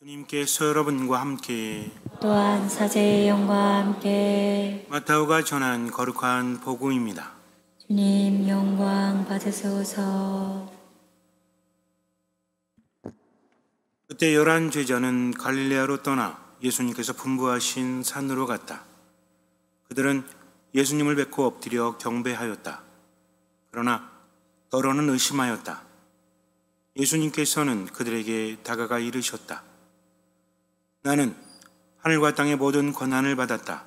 주님께서 여러분과 함께 또한 사제의 영과 함께 마타오가 전한 거룩한 복음입니다. 주님 영광 받으소서. 그때 11 제자는 갈릴레아로 떠나 예수님께서 분부하신 산으로 갔다. 그들은 예수님을 뵙고 엎드려 경배하였다. 그러나 더러는 의심하였다. 예수님께서는 그들에게 다가가 이르셨다. 나는 하늘과 땅의 모든 권한을 받았다.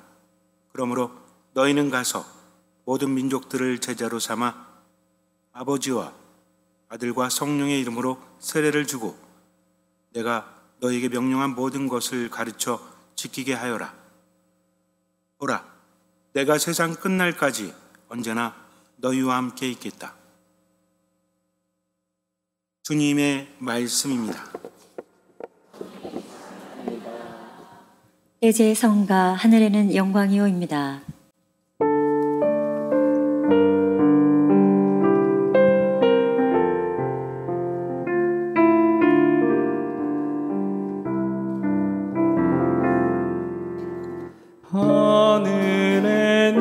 그러므로 너희는 가서 모든 민족들을 제자로 삼아 아버지와 아들과 성령의 이름으로 세례를 주고 내가 너희에게 명령한 모든 것을 가르쳐 지키게 하여라. 보라, 내가 세상 끝날까지 언제나 너희와 함께 있겠다. 주님의 말씀입니다. 대제의 성가 하늘에는 영광이오입니다. 하늘에는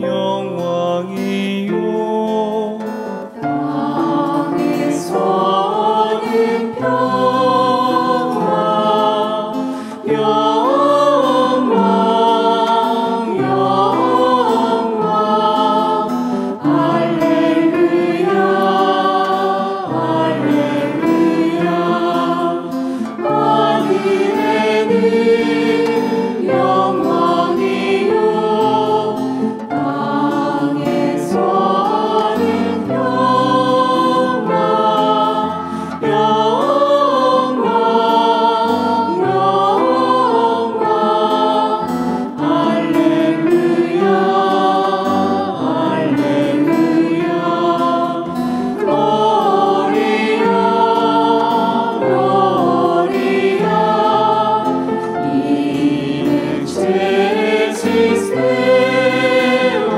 영광이요 땅에서는 평화 영광 할렐루야 할렐루야 하늘에는 영광이요 땅에서는 평화 영광 할렐루야 할렐루야 글로리아 글로리아 일체시스테오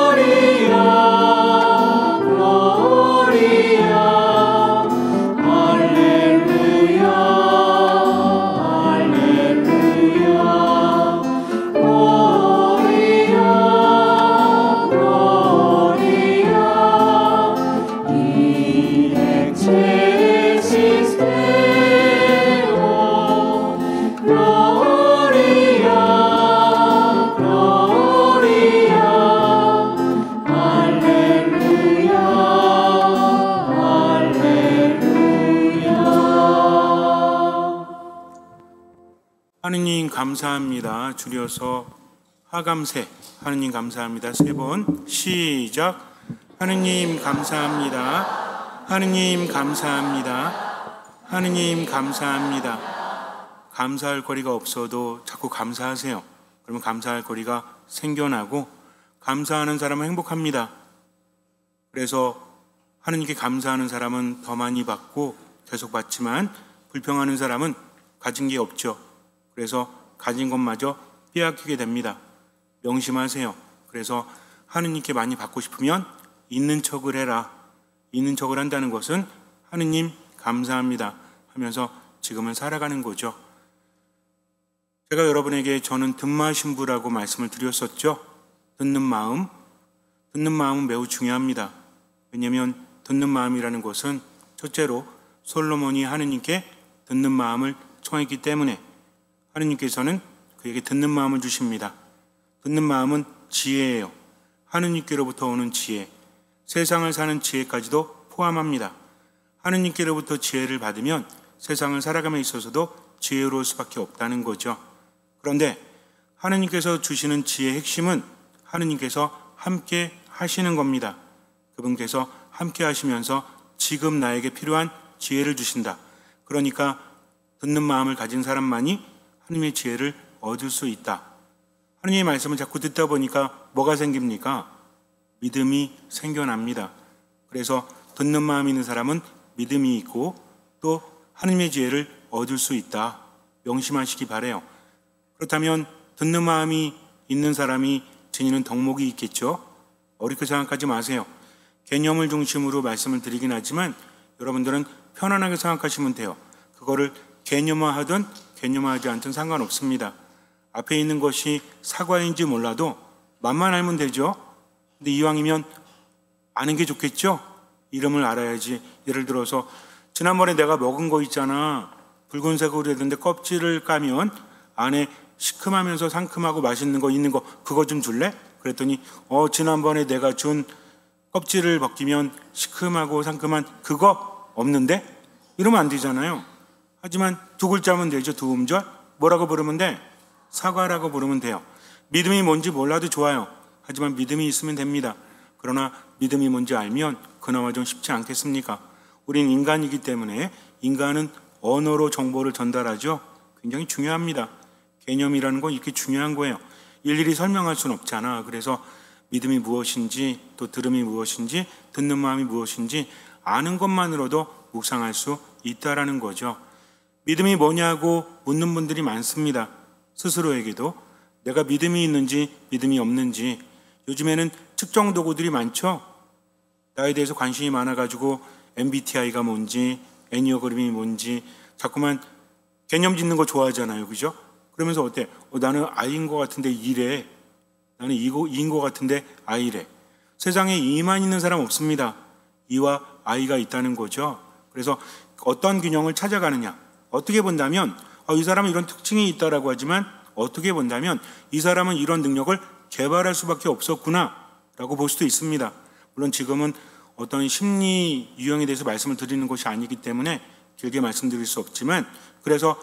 글로리아 글로리아 할렐루야 할렐루야 글로리아 글로리아 일체시스테오 글로리아 글로리아 할렐루야 할렐루야. 하느님 감사합니다. 줄여서 하감세. 하느님 감사합니다. 3번 시작. 하느님 감사합니다. 하느님 감사합니다. 하느님 감사합니다. 감사할 거리가 없어도 자꾸 감사하세요. 그러면 감사할 거리가 생겨나고 감사하는 사람은 행복합니다. 그래서 하느님께 감사하는 사람은 더 많이 받고 계속 받지만 불평하는 사람은 가진 게 없죠. 그래서 가진 것마저 빼앗기게 됩니다. 명심하세요. 그래서 하느님께 많이 받고 싶으면 있는 척을 해라. 있는 척을 한다는 것은 하느님 감사합니다 하면서 지금은 살아가는 거죠. 제가 여러분에게 저는 듣마신부라고 말씀을 드렸었죠. 듣는 마음은 매우 중요합니다. 왜냐하면 듣는 마음이라는 것은 첫째로 솔로몬이 하느님께 듣는 마음을 청했기 때문에 하느님께서는 그에게 듣는 마음을 주십니다. 듣는 마음은 지혜예요. 하느님께로부터 오는 지혜, 세상을 사는 지혜까지도 포함합니다. 하느님께로부터 지혜를 받으면 세상을 살아감에 있어서도 지혜로울 수밖에 없다는 거죠. 그런데 하느님께서 주시는 지혜의 핵심은 하느님께서 함께 하시는 겁니다. 그분께서 함께 하시면서 지금 나에게 필요한 지혜를 주신다. 그러니까 듣는 마음을 가진 사람만이 하느님의 지혜를 얻을 수 있다. 하느님의 말씀을 자꾸 듣다 보니까 뭐가 생깁니까? 믿음이 생겨납니다. 그래서 듣는 마음이 있는 사람은 믿음이 있고 또 하느님의 지혜를 얻을 수 있다. 명심하시기 바라요. 그렇다면 듣는 마음이 있는 사람이 지니는 덕목이 있겠죠? 어렵게 생각하지 마세요. 개념을 중심으로 말씀을 드리긴 하지만 여러분들은 편안하게 생각하시면 돼요. 그거를 개념화하든 개념화하지 않든 상관없습니다. 앞에 있는 것이 사과인지 몰라도 맛만 알면 되죠. 근데 이왕이면 아는 게 좋겠죠. 이름을 알아야지. 예를 들어서 지난번에 내가 먹은 거 있잖아. 붉은색으로 했는데 껍질을 까면 안에 시큼하면서 상큼하고 맛있는 거 있는 거 그거 좀 줄래? 그랬더니 지난번에 내가 준 껍질을 벗기면 시큼하고 상큼한 그거 없는데? 이러면 안 되잖아요. 하지만 두 글자면 되죠. 두 음절. 뭐라고 부르면 돼? 사과라고 부르면 돼요. 믿음이 뭔지 몰라도 좋아요. 하지만 믿음이 있으면 됩니다. 그러나 믿음이 뭔지 알면 그나마 좀 쉽지 않겠습니까? 우린 인간이기 때문에 인간은 언어로 정보를 전달하죠. 굉장히 중요합니다. 개념이라는 건 이렇게 중요한 거예요. 일일이 설명할 수는 없잖아. 그래서 믿음이 무엇인지 또 들음이 무엇인지 듣는 마음이 무엇인지 아는 것만으로도 묵상할 수 있다라는 거죠. 믿음이 뭐냐고 묻는 분들이 많습니다. 스스로에게도 내가 믿음이 있는지 믿음이 없는지. 요즘에는 측정 도구들이 많죠. 나에 대해서 관심이 많아가지고 MBTI가 뭔지 애니어그램이 뭔지 자꾸만 개념 짓는 거 좋아하잖아요. 그죠? 그러면서 어때? 나는 I인 것 같은데 E래. 나는 E인 것 같은데 I래. 세상에 E만 있는 사람 없습니다. E와 I가 있다는 거죠. 그래서 어떤 균형을 찾아가느냐. 어떻게 본다면 이 사람은 이런 특징이 있다라고 하지만 어떻게 본다면 이 사람은 이런 능력을 개발할 수밖에 없었구나 라고 볼 수도 있습니다. 물론 지금은 어떤 심리 유형에 대해서 말씀을 드리는 것이 아니기 때문에 길게 말씀드릴 수 없지만 그래서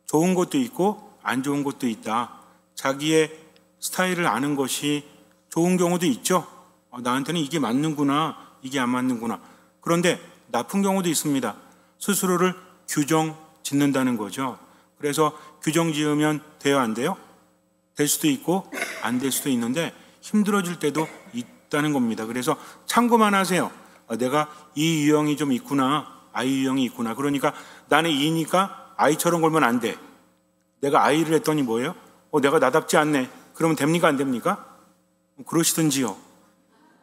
좋은 것도 있고 안 좋은 것도 있다. 자기의 스타일을 아는 것이 좋은 경우도 있죠. 나한테는 이게 맞는구나, 이게 안 맞는구나. 그런데 나쁜 경우도 있습니다. 스스로를 규정 짓는다는 거죠. 그래서 규정 지으면 돼요, 안 돼요? 될 수도 있고 안 될 수도 있는데 힘들어질 때도 있다는 겁니다. 그래서 참고만 하세요. 내가 이 유형이 좀 있구나, I 유형이 있구나. 그러니까 나는 E니까 I처럼 걸면 안 돼. 내가 I를 했더니 뭐예요? 내가 나답지 않네. 그러면 됩니까, 안 됩니까? 그러시든지요.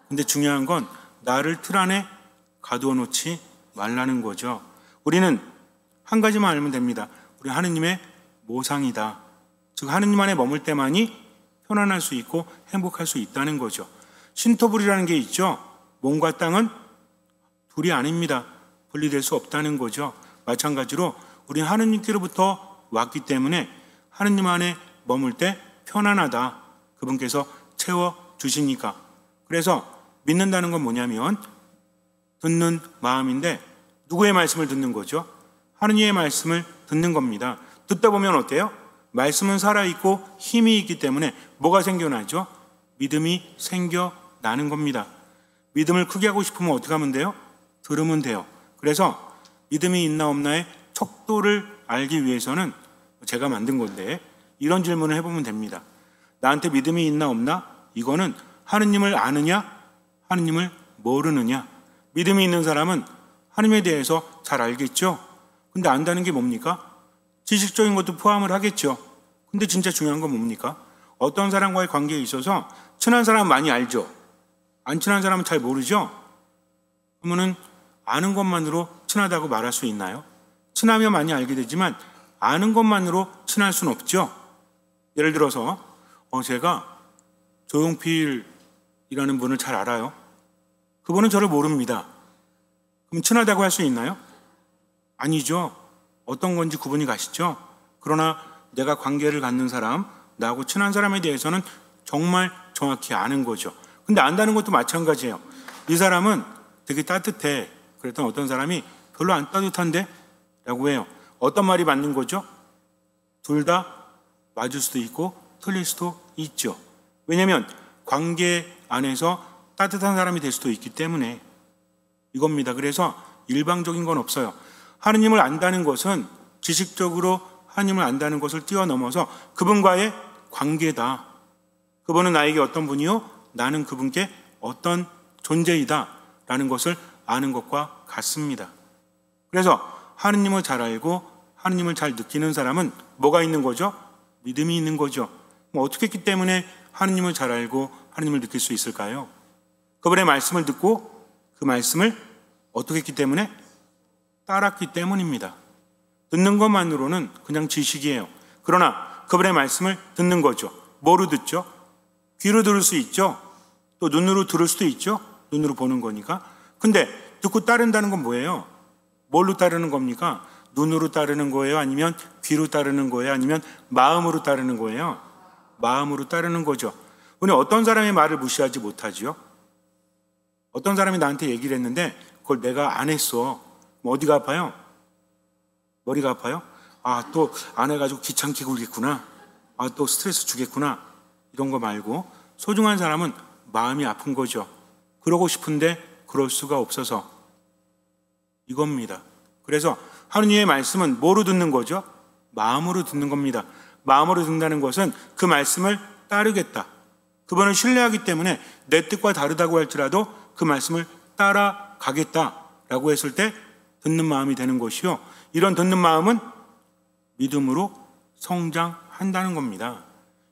근데 중요한 건 나를 틀 안에 가두어 놓지 말라는 거죠. 우리는 한 가지만 알면 됩니다. 우리 하느님의 모상이다. 즉 하느님 안에 머물 때만이 편안할 수 있고 행복할 수 있다는 거죠. 신토불이라는 게 있죠. 몸과 땅은 둘이 아닙니다. 분리될 수 없다는 거죠. 마찬가지로 우리는 하느님께로부터 왔기 때문에 하느님 안에 머물 때 편안하다. 그분께서 채워주시니까. 그래서 믿는다는 건 뭐냐면 듣는 마음인데 누구의 말씀을 듣는 거죠? 하느님의 말씀을 듣는 겁니다. 듣다 보면 어때요? 말씀은 살아있고 힘이 있기 때문에 뭐가 생겨나죠? 믿음이 생겨나는 겁니다. 믿음을 크게 하고 싶으면 어떻게 하면 돼요? 들으면 돼요. 그래서 믿음이 있나 없나의 척도를 알기 위해서는 제가 만든 건데 이런 질문을 해보면 됩니다. 나한테 믿음이 있나 없나? 이거는 하느님을 아느냐? 하느님을 모르느냐? 믿음이 있는 사람은 하느님에 대해서 잘 알겠죠? 근데 안다는 게 뭡니까? 지식적인 것도 포함을 하겠죠. 근데 진짜 중요한 건 뭡니까? 어떤 사람과의 관계에 있어서 친한 사람은 많이 알죠. 안 친한 사람은 잘 모르죠. 그러면은 아는 것만으로 친하다고 말할 수 있나요? 친하면 많이 알게 되지만 아는 것만으로 친할 수는 없죠. 예를 들어서 제가 조용필이라는 분을 잘 알아요. 그분은 저를 모릅니다. 그럼 친하다고 할 수 있나요? 아니죠. 어떤 건지 구분이 가시죠. 그러나 내가 관계를 갖는 사람, 나하고 친한 사람에 대해서는 정말 정확히 아는 거죠. 근데 안다는 것도 마찬가지예요. 이 사람은 되게 따뜻해. 그랬더니 어떤 사람이 별로 안 따뜻한데? 라고 해요. 어떤 말이 맞는 거죠? 둘 다 맞을 수도 있고 틀릴 수도 있죠. 왜냐하면 관계 안에서 따뜻한 사람이 될 수도 있기 때문에 이겁니다. 그래서 일방적인 건 없어요. 하느님을 안다는 것은 지식적으로 하느님을 안다는 것을 뛰어넘어서 그분과의 관계다. 그분은 나에게 어떤 분이요? 나는 그분께 어떤 존재이다 라는 것을 아는 것과 같습니다. 그래서 하느님을 잘 알고 하느님을 잘 느끼는 사람은 뭐가 있는 거죠? 믿음이 있는 거죠. 어떻게 했기 때문에 하느님을 잘 알고 하느님을 느낄 수 있을까요? 그분의 말씀을 듣고 그 말씀을 어떻게 했기 때문에? 따랐기 때문입니다. 듣는 것만으로는 그냥 지식이에요. 그러나 그분의 말씀을 듣는 거죠. 뭐로 듣죠? 귀로 들을 수 있죠. 또 눈으로 들을 수도 있죠. 눈으로 보는 거니까. 근데 듣고 따른다는 건 뭐예요? 뭘로 따르는 겁니까? 눈으로 따르는 거예요? 아니면 귀로 따르는 거예요? 아니면 마음으로 따르는 거예요? 마음으로 따르는 거죠. 우리 어떤 사람의 말을 무시하지 못하지요? 어떤 사람이 나한테 얘기를 했는데 그걸 내가 안 했어. 어디가 아파요? 머리가 아파요? 아, 또 안 해가지고 귀찮게 굴겠구나. 아, 또 스트레스 주겠구나. 이런 거 말고 소중한 사람은 마음이 아픈 거죠. 그러고 싶은데 그럴 수가 없어서 이겁니다. 그래서 하느님의 말씀은 뭐로 듣는 거죠? 마음으로 듣는 겁니다. 마음으로 듣는다는 것은 그 말씀을 따르겠다. 그분을 신뢰하기 때문에 내 뜻과 다르다고 할지라도 그 말씀을 따라가겠다라고 했을 때 듣는 마음이 되는 것이요. 이런 듣는 마음은 믿음으로 성장한다는 겁니다.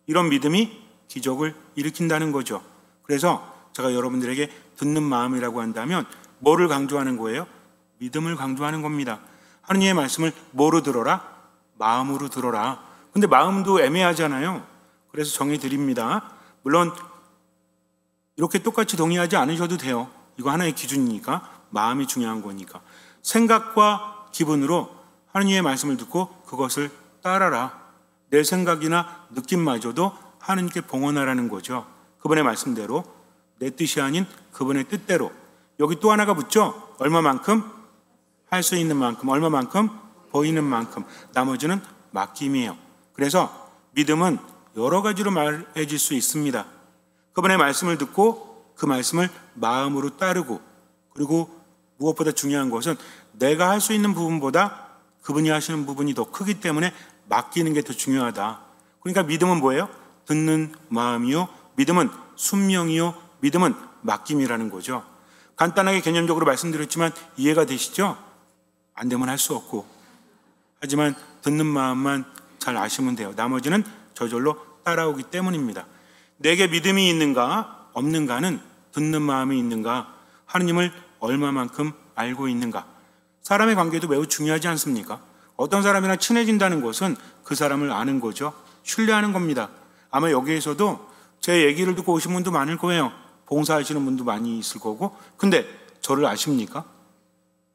이런 믿음이 기적을 일으킨다는 거죠. 그래서 제가 여러분들에게 듣는 마음이라고 한다면 뭐를 강조하는 거예요? 믿음을 강조하는 겁니다. 하느님의 말씀을 뭐로 들어라? 마음으로 들어라. 근데 마음도 애매하잖아요. 그래서 정해드립니다. 물론 이렇게 똑같이 동의하지 않으셔도 돼요. 이거 하나의 기준이니까. 마음이 중요한 거니까. 생각과 기분으로 하느님의 말씀을 듣고 그것을 따라라. 내 생각이나 느낌마저도 하느님께 봉헌하라는 거죠. 그분의 말씀대로, 내 뜻이 아닌 그분의 뜻대로. 여기 또 하나가 붙죠. 얼마만큼? 할 수 있는 만큼. 얼마만큼? 보이는 만큼. 나머지는 맡김이에요. 그래서 믿음은 여러 가지로 말해질 수 있습니다. 그분의 말씀을 듣고 그 말씀을 마음으로 따르고, 그리고 무엇보다 중요한 것은 내가 할 수 있는 부분보다 그분이 하시는 부분이 더 크기 때문에 맡기는 게 더 중요하다. 그러니까 믿음은 뭐예요? 듣는 마음이요, 믿음은 순명이요, 믿음은 맡김이라는 거죠. 간단하게 개념적으로 말씀드렸지만 이해가 되시죠? 안 되면 할 수 없고, 하지만 듣는 마음만 잘 아시면 돼요. 나머지는 저절로 따라오기 때문입니다. 내게 믿음이 있는가 없는가는 듣는 마음이 있는가, 하느님을 얼마만큼 알고 있는가. 사람의 관계도 매우 중요하지 않습니까? 어떤 사람이랑 친해진다는 것은 그 사람을 아는 거죠. 신뢰하는 겁니다. 아마 여기에서도 제 얘기를 듣고 오신 분도 많을 거예요. 봉사하시는 분도 많이 있을 거고. 근데 저를 아십니까?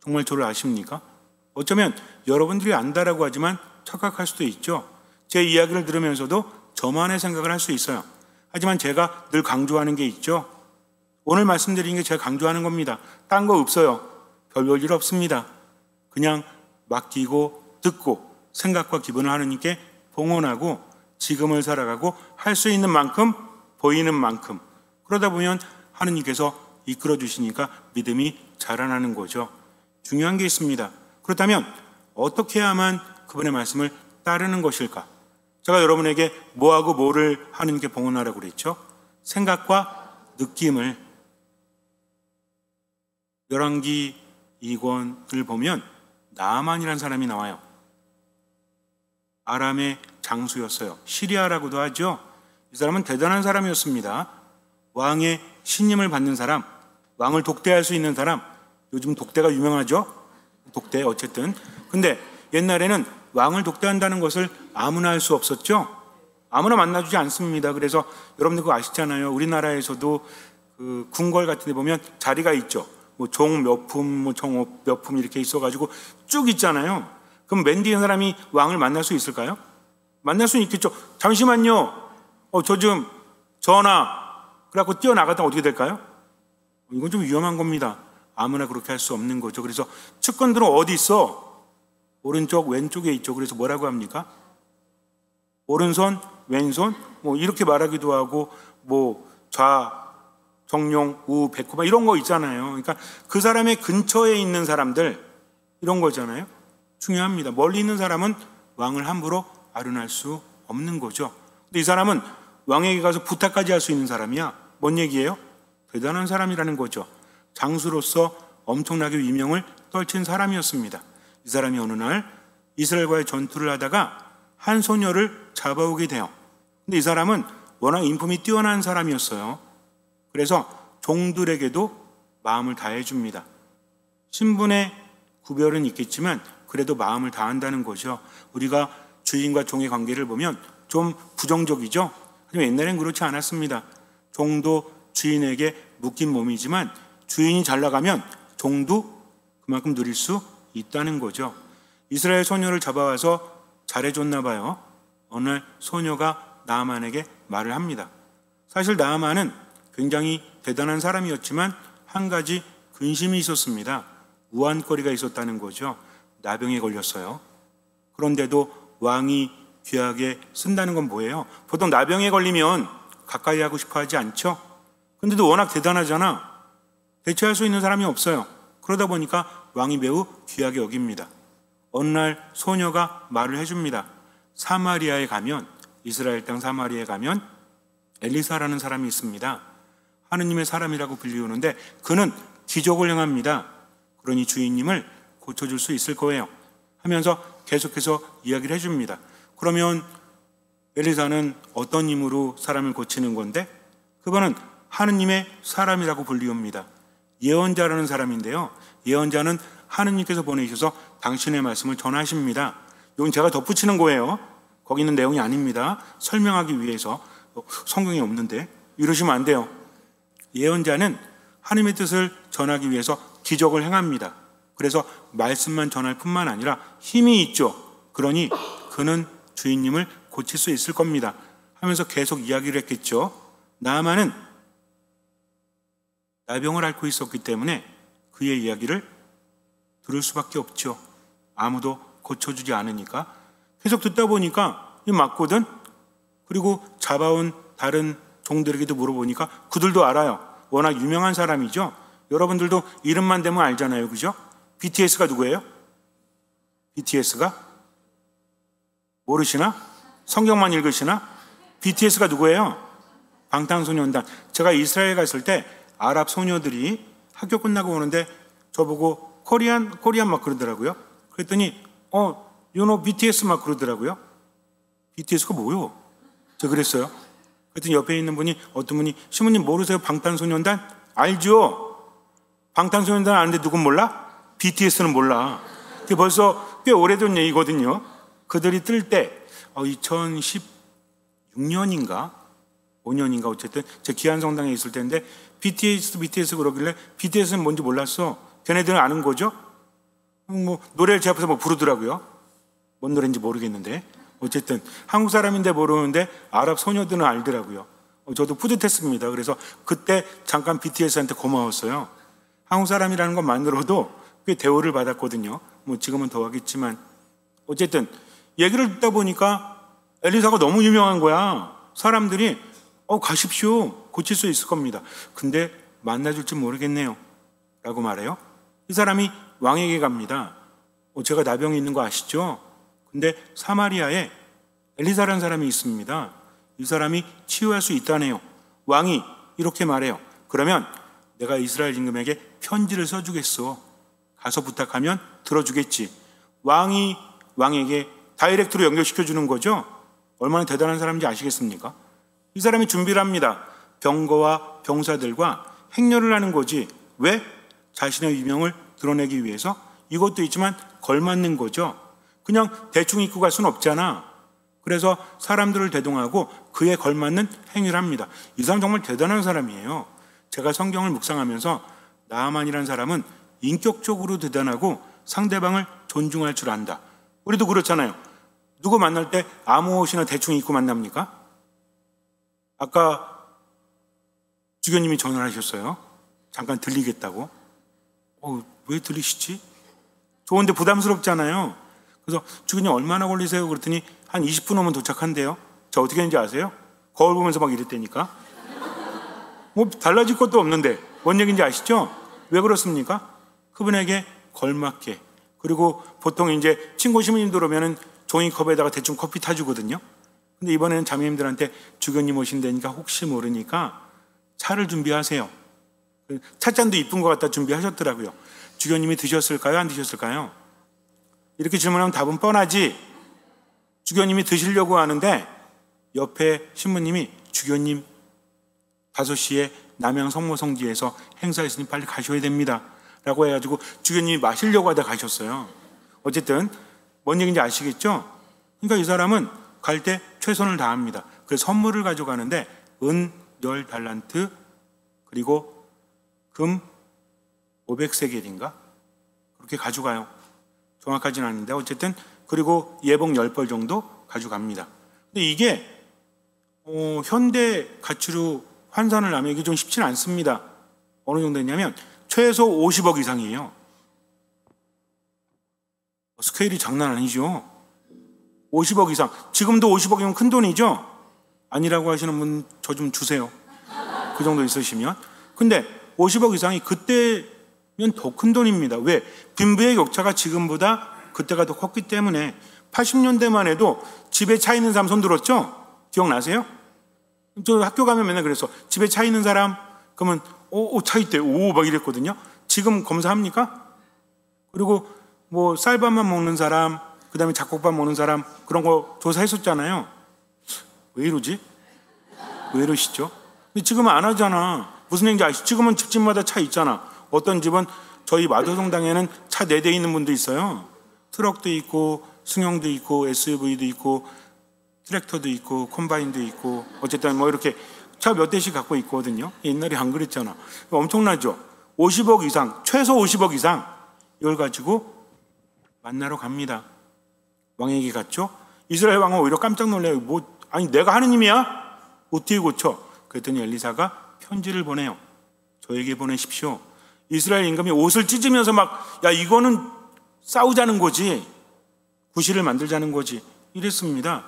정말 저를 아십니까? 어쩌면 여러분들이 안다라고 하지만 착각할 수도 있죠. 제 이야기를 들으면서도 저만의 생각을 할 수 있어요. 하지만 제가 늘 강조하는 게 있죠. 오늘 말씀드린 게 제가 강조하는 겁니다. 딴 거 없어요. 별 볼 일 없습니다. 그냥 맡기고 듣고 생각과 기분을 하느님께 봉헌하고 지금을 살아가고 할 수 있는 만큼, 보이는 만큼. 그러다 보면 하느님께서 이끌어 주시니까 믿음이 자라나는 거죠. 중요한 게 있습니다. 그렇다면 어떻게 해야만 그분의 말씀을 따르는 것일까? 제가 여러분에게 뭐하고 뭐를 하느님께 봉헌하라고 그랬죠? 생각과 느낌을. 열왕기 2권을 보면 나아만이라는 사람이 나와요. 아람의 장수였어요. 시리아라고도 하죠. 이 사람은 대단한 사람이었습니다. 왕의 신임을 받는 사람, 왕을 독대할 수 있는 사람. 요즘 독대가 유명하죠. 독대 어쨌든. 근데 옛날에는 왕을 독대한다는 것을 아무나 할 수 없었죠. 아무나 만나주지 않습니다. 그래서 여러분들 그거 아시잖아요. 우리나라에서도 그 궁궐 같은 데 보면 자리가 있죠. 뭐 종 몇 품, 뭐 정 몇 품 이렇게 있어가지고 쭉 있잖아요. 그럼 맨 뒤에 사람이 왕을 만날 수 있을까요? 만날 수는 있겠죠. 잠시만요. 저 좀 전하. 그래갖고 뛰어나갔다 어떻게 될까요? 이건 좀 위험한 겁니다. 아무나 그렇게 할 수 없는 거죠. 그래서 측근들은 어디 있어? 오른쪽, 왼쪽에 있죠. 그래서 뭐라고 합니까? 오른손, 왼손, 뭐 이렇게 말하기도 하고, 뭐 좌, 정룡, 우, 백호, 이런 거 있잖아요. 그러니까 그 사람의 근처에 있는 사람들, 이런 거잖아요. 중요합니다. 멀리 있는 사람은 왕을 함부로 아른할 수 없는 거죠. 근데 이 사람은 왕에게 가서 부탁까지 할 수 있는 사람이야. 뭔 얘기예요? 대단한 사람이라는 거죠. 장수로서 엄청나게 위명을 떨친 사람이었습니다. 이 사람이 어느 날 이스라엘과의 전투를 하다가 한 소녀를 잡아오게 돼요. 근데 이 사람은 워낙 인품이 뛰어난 사람이었어요. 그래서 종들에게도 마음을 다해 줍니다. 신분의 구별은 있겠지만 그래도 마음을 다한다는 거죠. 우리가 주인과 종의 관계를 보면 좀 부정적이죠. 하지만 옛날엔 그렇지 않았습니다. 종도 주인에게 묶인 몸이지만 주인이 잘 나가면 종도 그만큼 누릴 수 있다는 거죠. 이스라엘 소녀를 잡아와서 잘해줬나 봐요. 어느 날 소녀가 나아만에게 말을 합니다. 사실 나아만은 굉장히 대단한 사람이었지만 한 가지 근심이 있었습니다. 우환거리가 있었다는 거죠. 나병에 걸렸어요. 그런데도 왕이 귀하게 쓴다는 건 뭐예요? 보통 나병에 걸리면 가까이 하고 싶어 하지 않죠? 근데도 워낙 대단하잖아. 대처할 수 있는 사람이 없어요. 그러다 보니까 왕이 매우 귀하게 여깁니다. 어느 날 소녀가 말을 해줍니다. 사마리아에 가면, 이스라엘 땅 사마리아에 가면 엘리사라는 사람이 있습니다. 하느님의 사람이라고 불리우는데 그는 기적을 행합니다. 그러니 주인님을 고쳐줄 수 있을 거예요 하면서 계속해서 이야기를 해줍니다. 그러면 엘리사는 어떤 힘으로 사람을 고치는 건데? 그분은 하느님의 사람이라고 불리웁니다. 예언자라는 사람인데요, 예언자는 하느님께서 보내셔서 당신의 말씀을 전하십니다. 이건 제가 덧붙이는 거예요. 거기 있는 내용이 아닙니다. 설명하기 위해서. 성경에 없는데 이러시면 안 돼요. 예언자는 하느님의 뜻을 전하기 위해서 기적을 행합니다. 그래서 말씀만 전할 뿐만 아니라 힘이 있죠. 그러니 그는 주인님을 고칠 수 있을 겁니다 하면서 계속 이야기를 했겠죠. 나아만은 나병을 앓고 있었기 때문에 그의 이야기를 들을 수밖에 없죠. 아무도 고쳐주지 않으니까. 계속 듣다 보니까 이 맞거든. 그리고 잡아온 다른 종들에게도 물어보니까 그들도 알아요. 워낙 유명한 사람이죠. 여러분들도 이름만 대면 알잖아요, 그죠? BTS가 누구예요? BTS가? 모르시나? 성경만 읽으시나? BTS가 누구예요? 방탄소년단. 제가 이스라엘 갔을 때 아랍 소녀들이 학교 끝나고 오는데 저보고 코리안 막 그러더라고요. 그랬더니 you know BTS 막 그러더라고요. BTS가 뭐요? 제가 그랬어요. 그랬더니 옆에 있는 분이, 어떤 분이, 신부님 모르세요? 방탄소년단? 알죠? 방탄소년단 아는데 누군 몰라? BTS는 몰라. 그게 벌써 꽤 오래된 얘기거든요. 그들이 뜰 때 2016년인가 5년인가 어쨌든 제 기안성당에 있을 때인데 BTS 그러길래 BTS는 뭔지 몰랐어. 걔네들은 아는 거죠? 뭐 노래를 제 앞에서 뭐 부르더라고요. 뭔 노래인지 모르겠는데 어쨌든 한국 사람인데 모르는데 아랍 소녀들은 알더라고요. 저도 뿌듯했습니다. 그래서 그때 잠깐 BTS한테 고마웠어요. 한국 사람이라는 것만으로도 꽤 대우를 받았거든요. 뭐 지금은 더 하겠지만 어쨌든 얘기를 듣다 보니까 엘리사가 너무 유명한 거야. 사람들이 가십시오. 고칠 수 있을 겁니다. 근데 만나줄지 모르겠네요 라고 말해요. 이 사람이 왕에게 갑니다. 제가 나병이 있는 거 아시죠? 근데 사마리아에 엘리사라는 사람이 있습니다. 이 사람이 치유할 수 있다네요. 왕이 이렇게 말해요. 그러면 내가 이스라엘 임금에게 편지를 써주겠어. 가서 부탁하면 들어주겠지. 왕이 왕에게 다이렉트로 연결시켜주는 거죠. 얼마나 대단한 사람인지 아시겠습니까? 이 사람이 준비를 합니다. 병거와 병사들과 행렬을 하는 거지. 왜? 자신의 유명을 드러내기 위해서. 이것도 있지만 걸맞는 거죠. 그냥 대충 입고 갈 수는 없잖아. 그래서 사람들을 대동하고 그에 걸맞는 행위를 합니다. 이 사람 정말 대단한 사람이에요. 제가 성경을 묵상하면서 나아만이라는 사람은 인격적으로 대단하고 상대방을 존중할 줄 안다. 우리도 그렇잖아요. 누구 만날 때 아무 옷이나 대충 입고 만납니까? 아까 주교님이 전화를 하셨어요. 잠깐 들리겠다고. 왜 들리시지? 좋은데 부담스럽잖아요. 그래서 주교님 얼마나 걸리세요? 그랬더니 한 20분 오면 도착한대요. 저 어떻게 했는지 아세요? 거울 보면서 막 이랬다니까. 뭐 달라질 것도 없는데 뭔 얘기인지 아시죠? 왜 그렇습니까? 그분에게 걸맞게. 그리고 보통 이제 친구 시민님들 오면은 종이컵에다가 대충 커피 타주거든요. 근데 이번에는 자매님들한테 주교님 오신다니까 혹시 모르니까 차를 준비하세요. 찻잔도 이쁜 것 같다 준비하셨더라고요. 주교님이 드셨을까요? 안 드셨을까요? 이렇게 질문하면 답은 뻔하지. 주교님이 드시려고 하는데 옆에 신부님이 주교님 5시에 남양 성모성지에서 행사 있으니 빨리 가셔야 됩니다 라고 해가지고 주교님이 마시려고 하다 가셨어요. 어쨌든 뭔 얘기인지 아시겠죠? 그러니까 이 사람은 갈 때 최선을 다합니다. 그래서 선물을 가져가는데 은 10달란트 그리고 금 500세겔인가? 그렇게 가져가요. 정확하진 않은데 어쨌든 그리고 예복 10벌 정도 가져갑니다. 근데 이게 현대 가치로 환산을 하면 이게 좀 쉽지는 않습니다. 어느 정도 했냐면 최소 50억 이상이에요. 스케일이 장난 아니죠. 50억 이상. 지금도 50억이면 큰 돈이죠. 아니라고 하시는 분 저 좀 주세요. 그 정도 있으시면. 근데 50억 이상이 그때면 더 큰 돈입니다. 왜? 빈부의 격차가 지금보다 그때가 더 컸기 때문에 80년대만 해도 집에 차 있는 사람 손 들었죠? 기억나세요? 저 학교 가면 맨날 그래서 집에 차 있는 사람 그러면 차 있대. 막 이랬거든요. 지금 검사합니까? 그리고 뭐 쌀밥만 먹는 사람, 그 다음에 잡곡밥 먹는 사람 그런 거 조사했었잖아요. 왜 이러지? 왜 이러시죠? 근데 지금은 안 하잖아. 무슨 얘기인지 아시죠? 지금은 집집마다 차 있잖아. 어떤 집은 저희 마도성당에는 차 4대 있는 분도 있어요. 트럭도 있고 승용도 있고 SUV도 있고 트랙터도 있고 콤바인도 있고 어쨌든 뭐 이렇게 차 몇 대씩 갖고 있거든요. 옛날에 안 그랬잖아. 엄청나죠? 50억 이상, 최소 50억 이상 이걸 가지고 만나러 갑니다. 왕에게 갔죠. 이스라엘 왕은 오히려 깜짝 놀래요. 아니 내가 하느님이야? 어떻게 고쳐? 그랬더니 엘리사가 편지를 보내요. 저에게 보내십시오. 이스라엘 임금이 옷을 찢으면서 막 야 이거는 싸우자는 거지, 구실을 만들자는 거지 이랬습니다.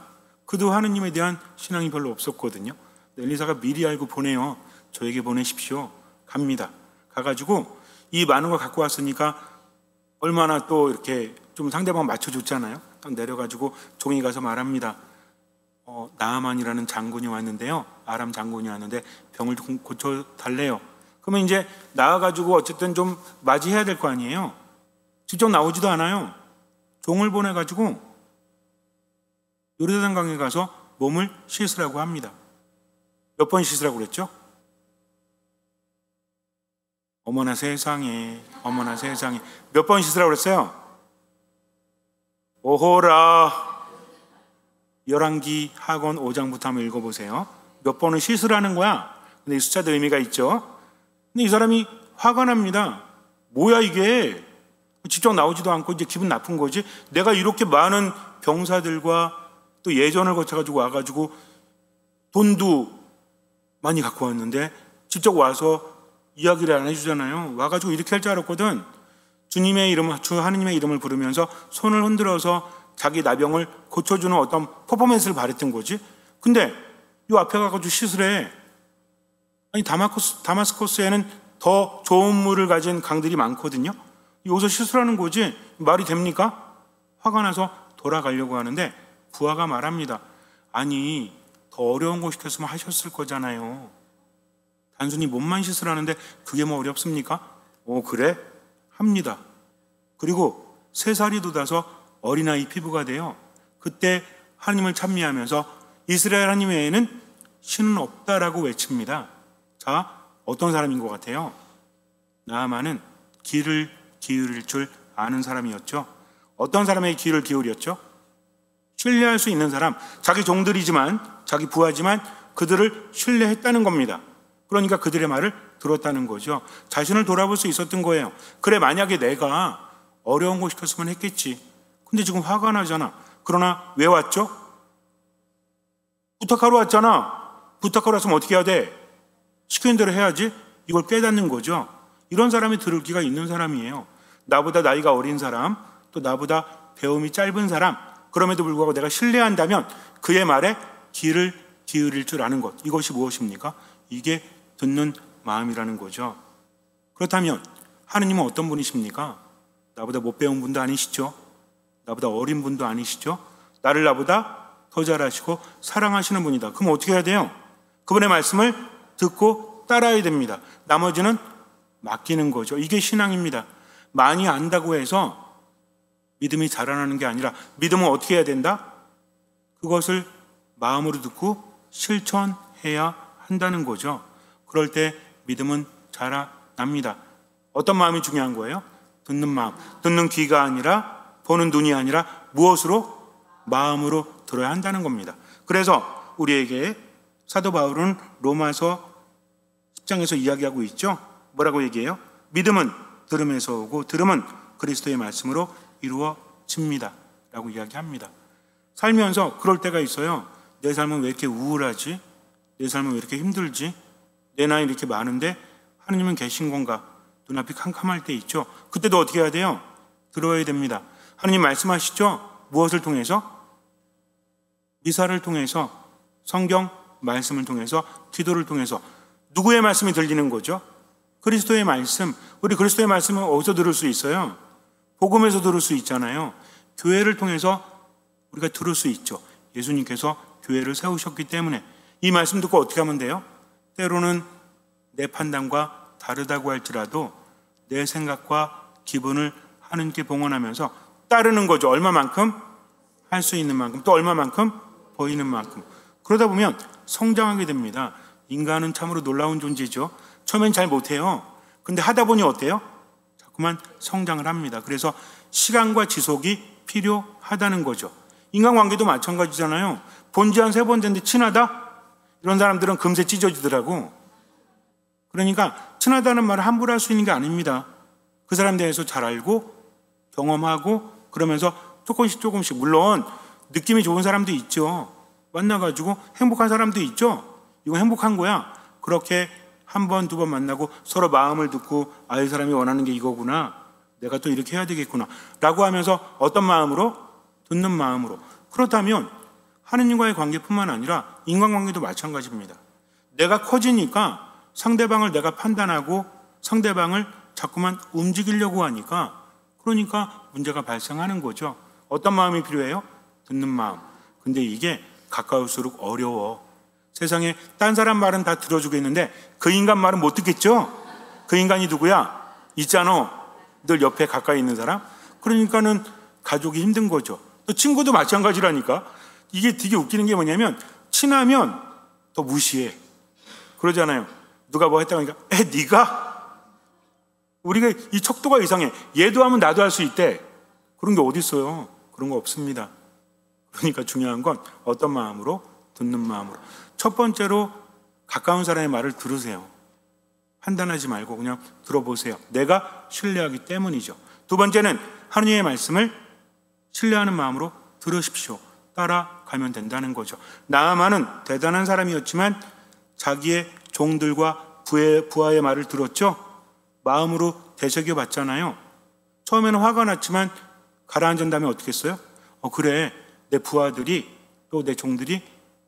그도 하느님에 대한 신앙이 별로 없었거든요. 엘리사가 미리 알고 보내요. 저에게 보내십시오. 갑니다. 가가지고 이 많은 걸 갖고 왔으니까 얼마나 또 이렇게 좀 상대방 맞춰줬잖아요. 딱 내려가지고 종이 가서 말합니다. 나아만이라는 장군이 왔는데요. 아람 장군이 왔는데 병을 고쳐달래요. 그러면 이제 나와가지고 어쨌든 좀 맞이해야 될 거 아니에요. 직접 나오지도 않아요. 종을 보내가지고 요르단 강에 가서 몸을 씻으라고 합니다. 몇 번 씻으라고 그랬죠? 어머나 세상에, 어머나 세상에. 몇 번 씻으라고 그랬어요? 오호라. 열왕기 하권 5장부터 한번 읽어보세요. 몇 번을 씻으라는 거야. 근데 이 숫자도 의미가 있죠. 근데 이 사람이 화가 납니다. 뭐야 이게? 직접 나오지도 않고 이제 기분 나쁜 거지. 내가 이렇게 많은 병사들과 또 예전을 거쳐가지고 와가지고 돈도 많이 갖고 왔는데 직접 와서 이야기를 안 해주잖아요. 와가지고 이렇게 할 줄 알았거든. 주님의 이름, 주 하느님의 이름을 부르면서 손을 흔들어서 자기 나병을 고쳐주는 어떤 퍼포먼스를 발휘했던 거지. 근데 이 앞에 가가지고 씻으래. 아니 다마스커스에는 더 좋은 물을 가진 강들이 많거든요. 여기서 씻으라는 거지. 말이 됩니까? 화가 나서 돌아가려고 하는데 부하가 말합니다. 아니 더 어려운 거 시켰으면 하셨을 거잖아요. 단순히 몸만 씻으라는데 그게 뭐 어렵습니까? 그래? 합니다. 그리고 3살이 돋아서 어린아이 피부가 돼요. 그때 하나님을 찬미하면서 이스라엘 하나님 외에는 신은 없다라고 외칩니다. 자, 어떤 사람인 것 같아요? 나아만은 귀를 기울일 줄 아는 사람이었죠. 어떤 사람에게 귀를 기울였죠? 신뢰할 수 있는 사람, 자기 종들이지만, 자기 부하지만 그들을 신뢰했다는 겁니다. 그러니까 그들의 말을 들었다는 거죠. 자신을 돌아볼 수 있었던 거예요. 그래, 만약에 내가 어려운 거 시켰으면 했겠지. 근데 지금 화가 나잖아. 그러나 왜 왔죠? 부탁하러 왔잖아. 부탁하러 왔으면 어떻게 해야 돼? 시키는 대로 해야지. 이걸 깨닫는 거죠. 이런 사람이 들을 기가 있는 사람이에요. 나보다 나이가 어린 사람, 또 나보다 배움이 짧은 사람, 그럼에도 불구하고 내가 신뢰한다면 그의 말에 귀를 기울일 줄 아는 것, 이것이 무엇입니까? 이게 듣는 마음이라는 거죠. 그렇다면 하느님은 어떤 분이십니까? 나보다 못 배운 분도 아니시죠? 나보다 어린 분도 아니시죠? 나보다 더 잘하시고 사랑하시는 분이다. 그럼 어떻게 해야 돼요? 그분의 말씀을 듣고 따라야 됩니다. 나머지는 맡기는 거죠. 이게 신앙입니다. 많이 안다고 해서 믿음이 자라나는 게 아니라 믿음은 어떻게 해야 된다? 그것을 마음으로 듣고 실천해야 한다는 거죠. 그럴 때 믿음은 자라납니다. 어떤 마음이 중요한 거예요? 듣는 마음. 듣는 귀가 아니라, 보는 눈이 아니라 무엇으로? 마음으로 들어야 한다는 겁니다. 그래서 우리에게 사도 바울은 로마서 10장에서 이야기하고 있죠. 뭐라고 얘기해요? 믿음은 들음에서 오고 들음은 그리스도의 말씀으로 이루어집니다 라고 이야기합니다. 살면서 그럴 때가 있어요. 내 삶은 왜 이렇게 우울하지? 내 삶은 왜 이렇게 힘들지? 내 나이 이렇게 많은데 하느님은 계신 건가? 눈앞이 캄캄할 때 있죠. 그때도 어떻게 해야 돼요? 들어야 됩니다. 하느님 말씀하시죠? 무엇을 통해서? 미사를 통해서, 성경 말씀을 통해서, 기도를 통해서. 누구의 말씀이 들리는 거죠? 그리스도의 말씀. 우리 그리스도의 말씀은 어디서 들을 수 있어요? 복음에서 들을 수 있잖아요. 교회를 통해서 우리가 들을 수 있죠. 예수님께서 교회를 세우셨기 때문에 이 말씀 듣고 어떻게 하면 돼요? 때로는 내 판단과 다르다고 할지라도 내 생각과 기분을 하느님께 봉헌하면서 따르는 거죠. 얼마만큼? 할 수 있는 만큼. 또 얼마만큼? 보이는 만큼. 그러다 보면 성장하게 됩니다. 인간은 참으로 놀라운 존재죠. 처음엔 잘 못해요. 근데 하다 보니 어때요? 자꾸만 성장을 합니다. 그래서 시간과 지속이 필요하다는 거죠. 인간관계도 마찬가지잖아요. 본지 한 3번 됐는데 친하다? 이런 사람들은 금세 찢어지더라고. 그러니까 친하다는 말을 함부로 할 수 있는 게 아닙니다. 그 사람 대해서 잘 알고 경험하고 그러면서 조금씩 물론 느낌이 좋은 사람도 있죠. 만나가지고 행복한 사람도 있죠. 이거 행복한 거야. 그렇게 한 번, 2번 만나고 서로 마음을 듣고 이 사람이 원하는 게 이거구나. 내가 또 이렇게 해야 되겠구나. 라고 하면서 어떤 마음으로? 듣는 마음으로. 그렇다면 하느님과의 관계뿐만 아니라 인간관계도 마찬가지입니다. 내가 커지니까 상대방을 내가 판단하고 상대방을 자꾸만 움직이려고 하니까 그러니까 문제가 발생하는 거죠. 어떤 마음이 필요해요? 듣는 마음. 근데 이게 가까울수록 어려워. 세상에 딴 사람 말은 다 들어주겠는데 그 인간 말은 못 듣겠죠? 그 인간이 누구야? 있잖아. 늘 옆에 가까이 있는 사람. 그러니까는 가족이 힘든 거죠. 또 친구도 마찬가지라니까. 이게 되게 웃기는 게 뭐냐면 친하면 더 무시해. 그러잖아요. 누가 뭐 했다고 하니까 네가? 우리가 이 척도가 이상해. 얘도 하면 나도 할 수 있대. 그런 게 어디 있어요? 그런 거 없습니다. 그러니까 중요한 건 어떤 마음으로? 듣는 마음으로. 첫 번째로 가까운 사람의 말을 들으세요. 판단하지 말고 그냥 들어보세요. 내가 신뢰하기 때문이죠. 두 번째는 하느님의 말씀을 신뢰하는 마음으로 들으십시오. 따라가면 된다는 거죠. 나아만은 대단한 사람이었지만 자기의 종들과 부하의 말을 들었죠. 마음으로 되새겨봤잖아요. 처음에는 화가 났지만 가라앉은 다음에 어떻게 했어요? 그래, 내 부하들이 또 내 종들이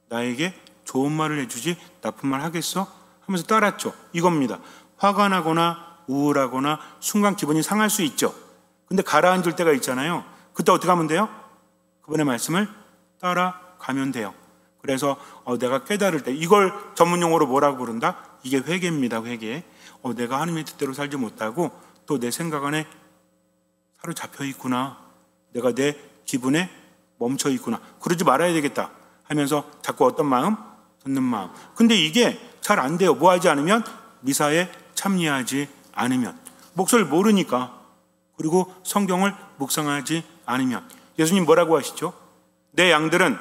나에게 좋은 말을 해주지 나쁜 말 하겠어? 하면서 따랐죠. 이겁니다. 화가 나거나 우울하거나 순간 기분이 상할 수 있죠. 근데 가라앉을 때가 있잖아요. 그때 어떻게 하면 돼요? 그분의 말씀을 따라가면 돼요. 그래서 내가 깨달을 때 이걸 전문용어로 뭐라고 부른다? 이게 회개입니다. 회개. 내가 하나님의 뜻대로 살지 못하고 또 내 생각 안에 사로잡혀 있구나. 내가 내 기분에 멈춰 있구나. 그러지 말아야 되겠다 하면서 자꾸 어떤 마음? 듣는 마음. 근데 이게 잘 안 돼요. 뭐 하지 않으면? 미사에 참여하지 않으면. 목소리를 모르니까. 그리고 성경을 묵상하지 않으면. 예수님 뭐라고 하시죠? 내 양들은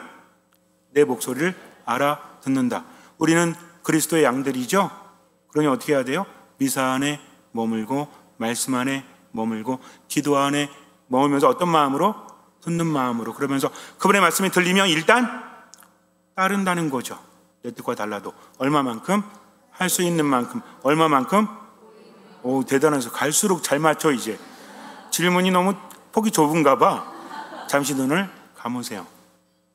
내 목소리를 알아듣는다. 우리는 그리스도의 양들이죠. 그러니 어떻게 해야 돼요? 미사 안에 머물고 말씀 안에 머물고 기도 안에 머물면서 어떤 마음으로? 듣는 마음으로. 그러면서 그분의 말씀이 들리면 일단 따른다는 거죠. 내 뜻과 달라도 얼마만큼? 할 수 있는 만큼. 얼마만큼? 대단해서 갈수록 잘 맞춰. 이제 질문이 너무 폭이 좁은가 봐. 잠시 눈을 감으세요.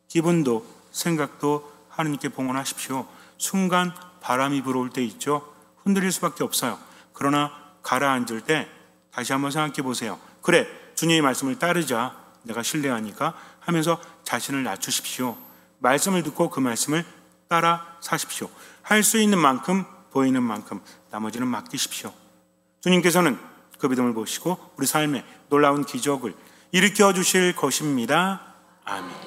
기분도 생각도 하느님께 봉헌하십시오. 순간 바람이 불어올 때 있죠. 흔들릴 수밖에 없어요. 그러나 가라앉을 때 다시 한번 생각해 보세요. 그래, 주님의 말씀을 따르자. 내가 신뢰하니까 하면서 자신을 낮추십시오. 말씀을 듣고 그 말씀을 따라 사십시오. 할 수 있는 만큼, 보이는 만큼, 나머지는 맡기십시오. 주님께서는 그 믿음을 보시고 우리 삶에 놀라운 기적을 일으켜 주실 것입니다. 아멘.